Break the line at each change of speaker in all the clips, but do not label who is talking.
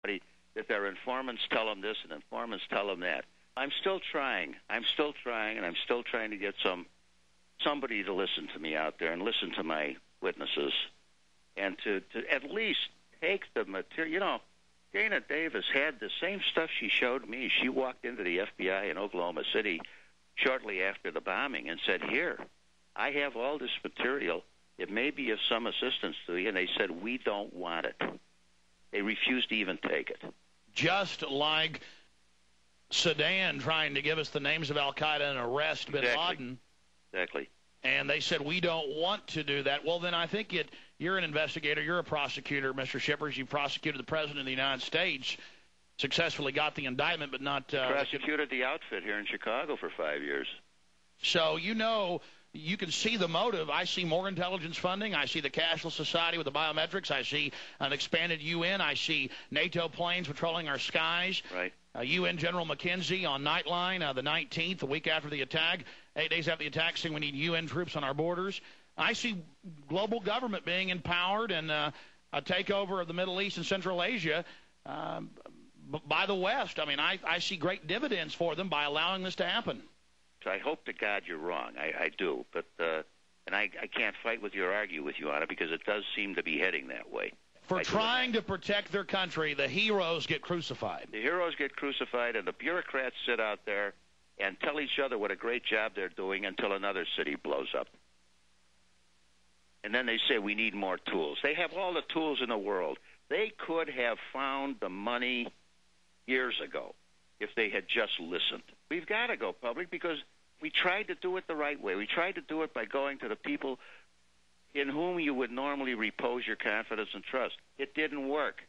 that their informants tell them this and informants tell them that. I'm still trying, and I'm still trying to get somebody to listen to me out there and listen to my witnesses, and to at least take the material. You know, Dana Davis had the same stuff she showed me. She walked into the FBI in Oklahoma City shortly after the bombing and said, "Here, I have all this material. It may be of some assistance to you." And they said, "We don't want it." They refused to even take it.
Just like Sudan trying to give us the names of Al-Qaeda and arrest bin Laden.
Exactly.
And they said, we don't want to do that. Well, then I think you're an investigator. You're a prosecutor, Mr. Shippers. You prosecuted the President of the United States, successfully got the indictment, but not...
prosecuted the outfit here in Chicago for 5 years.
So, you know, you can see the motive. I see more intelligence funding. I see the cashless society with the biometrics. I see an expanded UN. I see NATO planes patrolling our skies.
Right.
UN General McKenzie on Nightline the 19th, a week after the attack, 8 days after the attack, saying we need UN troops on our borders. I see global government being empowered and a takeover of the Middle East and Central Asia by the West. I mean, I see great dividends for them by allowing this to happen.
So I hope to God you're wrong. I do. But and I can't fight with you or argue with you on it because it does seem to be heading that way.
For trying to protect their country, the heroes get crucified.
The heroes get crucified, and the bureaucrats sit out there and tell each other what a great job they're doing until another city blows up. And then they say, we need more tools. They have all the tools in the world. They could have found the money years ago if they had just listened. We've got to go public because we tried to do it the right way. We tried to do it by going to the people in whom you would normally repose your confidence and trust. It didn't work.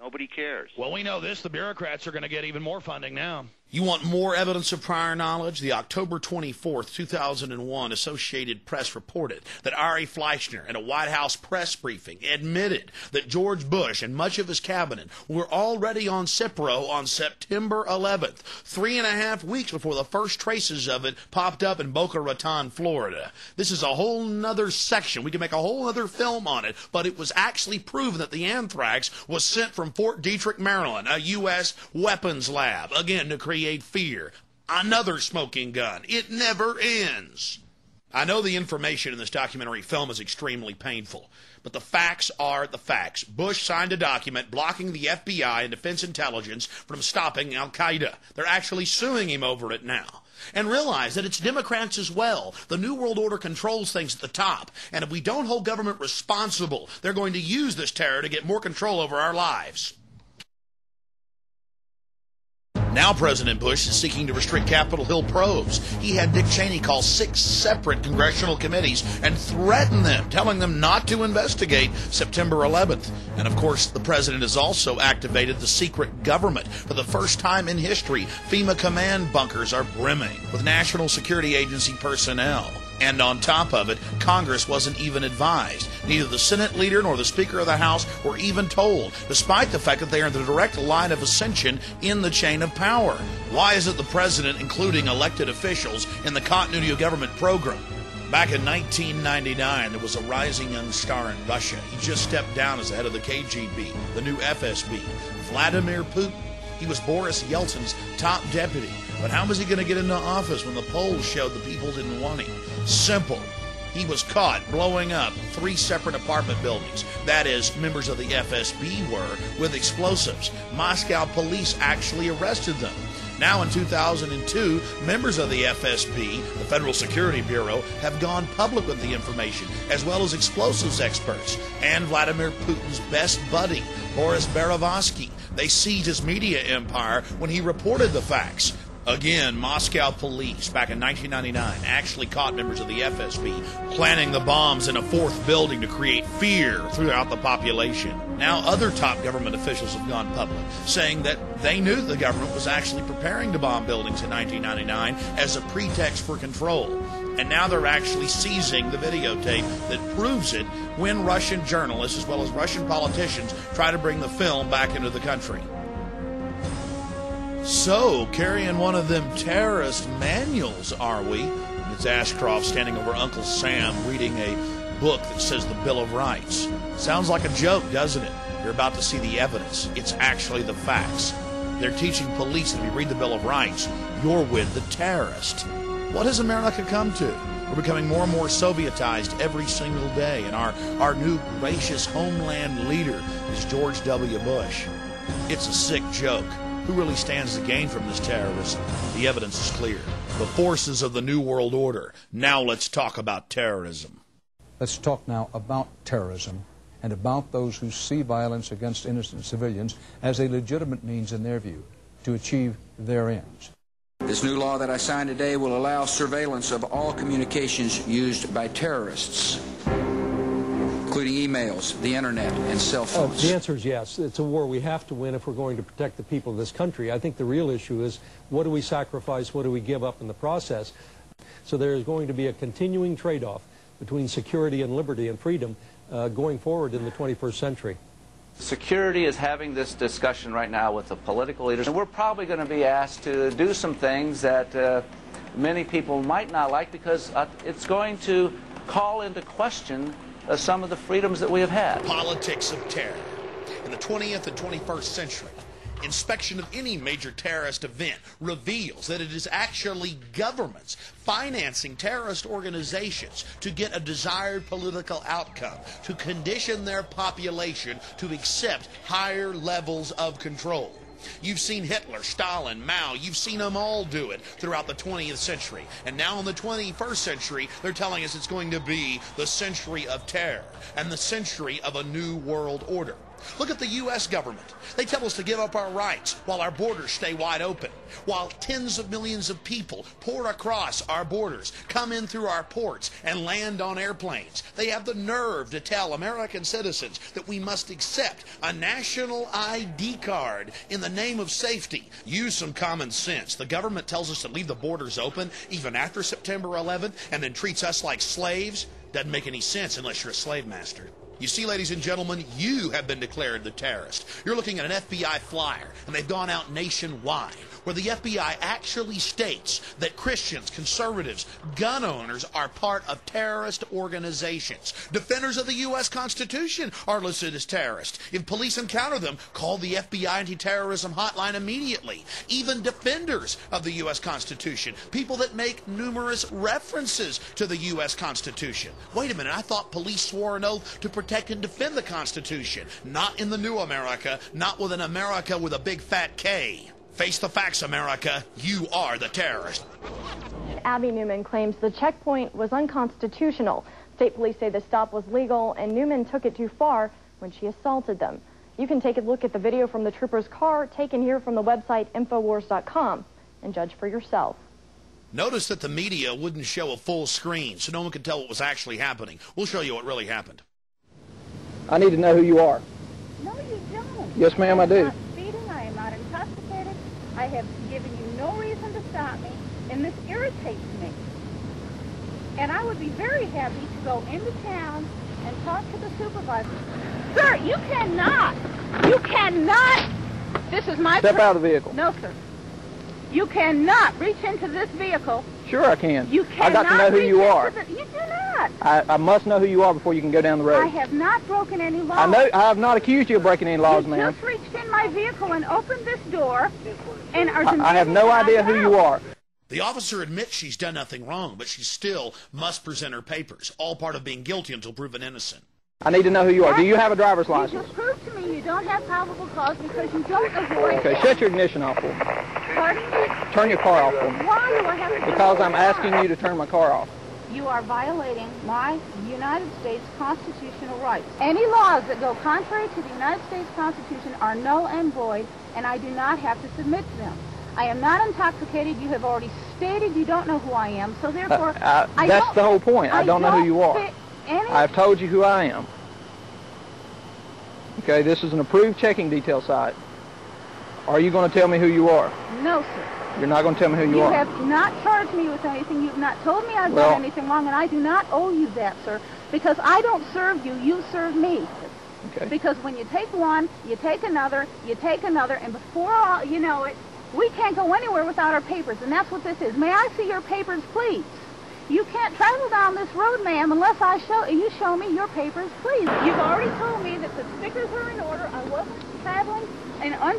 Nobody cares.
Well, we know this. The bureaucrats are going to get even more funding now.
You want more evidence of prior knowledge? The October 24th, 2001 Associated Press reported that Ari Fleischner in a White House press briefing admitted that George Bush and much of his cabinet were already on Cipro on September 11th, 3.5 weeks before the first traces of it popped up in Boca Raton, Florida. This is a whole nother section. We can make a whole other film on it, but it was actually proven that the anthrax was sent from Fort Detrick, Maryland, a U.S. weapons lab, again to create fear. Another smoking gun. It never ends. I know the information in this documentary film is extremely painful, but the facts are the facts. Bush signed a document blocking the FBI and Defense Intelligence from stopping Al-Qaeda. They're actually suing him over it now. And realize that it's Democrats as well. The New World Order controls things at the top, and if we don't hold government responsible, they're going to use this terror to get more control over our lives. Now President Bush is seeking to restrict Capitol Hill probes. He had Dick Cheney call 6 separate congressional committees and threaten them, telling them not to investigate September 11th. And of course, the president has also activated the secret government. For the first time in history, FEMA command bunkers are brimming with National Security Agency personnel. And on top of it, Congress wasn't even advised. Neither the Senate leader nor the Speaker of the House were even told, despite the fact that they are in the direct line of ascension in the chain of power. Why isn't the president including elected officials in the continuity of government program? Back in 1999, there was a rising young star in Russia. He just stepped down as the head of the KGB, the new FSB, Vladimir Putin. He was Boris Yeltsin's top deputy. But how was he going to get into office when the polls showed the people didn't want him? Simple. He was caught blowing up 3 separate apartment buildings. That is, members of the FSB were, with explosives. Moscow police actually arrested them. Now in 2002, members of the FSB, the Federal Security Bureau, have gone public with the information, as well as explosives experts, and Vladimir Putin's best buddy, Boris Berezovsky. They seized his media empire when he reported the facts. Again, Moscow police, back in 1999, actually caught members of the FSB planning the bombs in a 4th building to create fear throughout the population. Now other top government officials have gone public, saying that they knew the government was actually preparing to bomb buildings in 1999 as a pretext for control. And now they're actually seizing the videotape that proves it when Russian journalists, as well as Russian politicians, try to bring the film back into the country. So, carrying one of them terrorist manuals, are we? It's Ashcroft standing over Uncle Sam reading a book that says the Bill of Rights. Sounds like a joke, doesn't it? You're about to see the evidence. It's actually the facts. They're teaching police, if you read the Bill of Rights, you're with the terrorist. What has America come to? We're becoming more and more Sovietized every single day, and our new gracious homeland leader is George W. Bush. It's a sick joke. Who really stands to gain from this terrorism? The evidence is clear. The forces of the New World Order. Now let's talk about terrorism.
Let's talk now about terrorism and about those who see violence against innocent civilians as a legitimate means, in their view, to achieve their ends.
This new law that I signed today will allow surveillance of all communications used by terrorists, including emails, the internet, and cell phones.
The answer is yes. It's a war we have to win if we're going to protect the people of this country. I think the real issue is, what do we sacrifice, what do we give up in the process? So there is going to be a continuing trade-off between security and liberty and freedom going forward in the 21st century.
Security is having this discussion right now with the political leaders, and we're probably going to be asked to do some things that many people might not like, because it's going to call into question some of the freedoms that we have had.
Politics of terror. In the 20th and 21st century, inspection of any major terrorist event reveals that it is actually governments financing terrorist organizations to get a desired political outcome, to condition their population to accept higher levels of control. You've seen Hitler, Stalin, Mao, you've seen them all do it throughout the 20th century. And now in the 21st century, they're telling us it's going to be the century of terror and the century of a new world order. Look at the U.S. government. They tell us to give up our rights while our borders stay wide open, while tens of millions of people pour across our borders, come in through our ports, and land on airplanes. They have the nerve to tell American citizens that we must accept a national ID card in the name of safety. Use some common sense. The government tells us to leave the borders open even after September 11th and then treats us like slaves. Doesn't make any sense unless you're a slave master. You see, ladies and gentlemen, you have been declared the terrorist. You're looking at an FBI flyer, and they've gone out nationwide, where the FBI actually states that Christians, conservatives, gun owners are part of terrorist organizations. Defenders of the U.S. Constitution are listed as terrorists. If police encounter them, call the FBI anti-terrorism hotline immediately. Even defenders of the U.S. Constitution, people that make numerous references to the U.S. Constitution. Wait a minute, I thought police swore an oath to protect and defend the Constitution. Not in the new America, not with an America with a big fat K. Face the facts, America. You are the terrorist.
Abby Newman claims the checkpoint was unconstitutional. State police say the stop was legal, and Newman took it too far when she assaulted them. You can take a look at the video from the trooper's car, taken here from the website Infowars.com, and judge for yourself.
Notice that the media wouldn't show a full screen, so no one could tell what was actually happening. We'll show you what really happened.
I need to know who you are.
No, you don't.
Yes, ma'am, I do.
I am not speeding. I am not intoxicated. I have given you no reason to stop me, and this irritates me. And I would be very happy to go into town and talk to the supervisor. Sir, you cannot. You cannot. This is my...
Step out of the vehicle.
No, sir. You cannot reach into this vehicle.
Sure I can.
You cannot.
I got to know who you are.
You do not.
I must know who you are before you can go down the road.
I have not broken any laws.
I have not accused you of breaking any laws, ma'am.
You just reached in my vehicle and opened this door and are demanding
I have no idea who you are.
The officer admits she's done nothing wrong, but she still must present her papers, all part of being guilty until proven innocent.
I need to know who you are. Do you have a driver's license?
You just proved to me you don't have probable cause because you don't avoid...
Okay, shut your ignition off for me.
Pardon me?
Turn your car off for me.
Why do I have to...
Because I'm asking you to turn my car off.
You are violating my United States constitutional rights. Any laws that go contrary to the United States Constitution are null and void, and I do not have to submit to them. I am not intoxicated. You have already stated you don't know who I am, so therefore...
that's the whole point. I don't know who you are. I've told you who I am. Okay, this is an approved checking detail site. Are you going to tell me who you are?
No, sir.
You're not going to tell me who you are?
You have not charged me with anything. You've not told me I've done anything wrong, and I do not owe you that, sir, because I don't serve you. You serve me.
Okay.
Because when you take one, you take another, and before you know it, we can't go anywhere without our papers, and that's what this is. May I see your papers, please? You can't travel down this road, ma'am, unless you show me your papers, please. You've already told me that the stickers are in order. I wasn't traveling in undue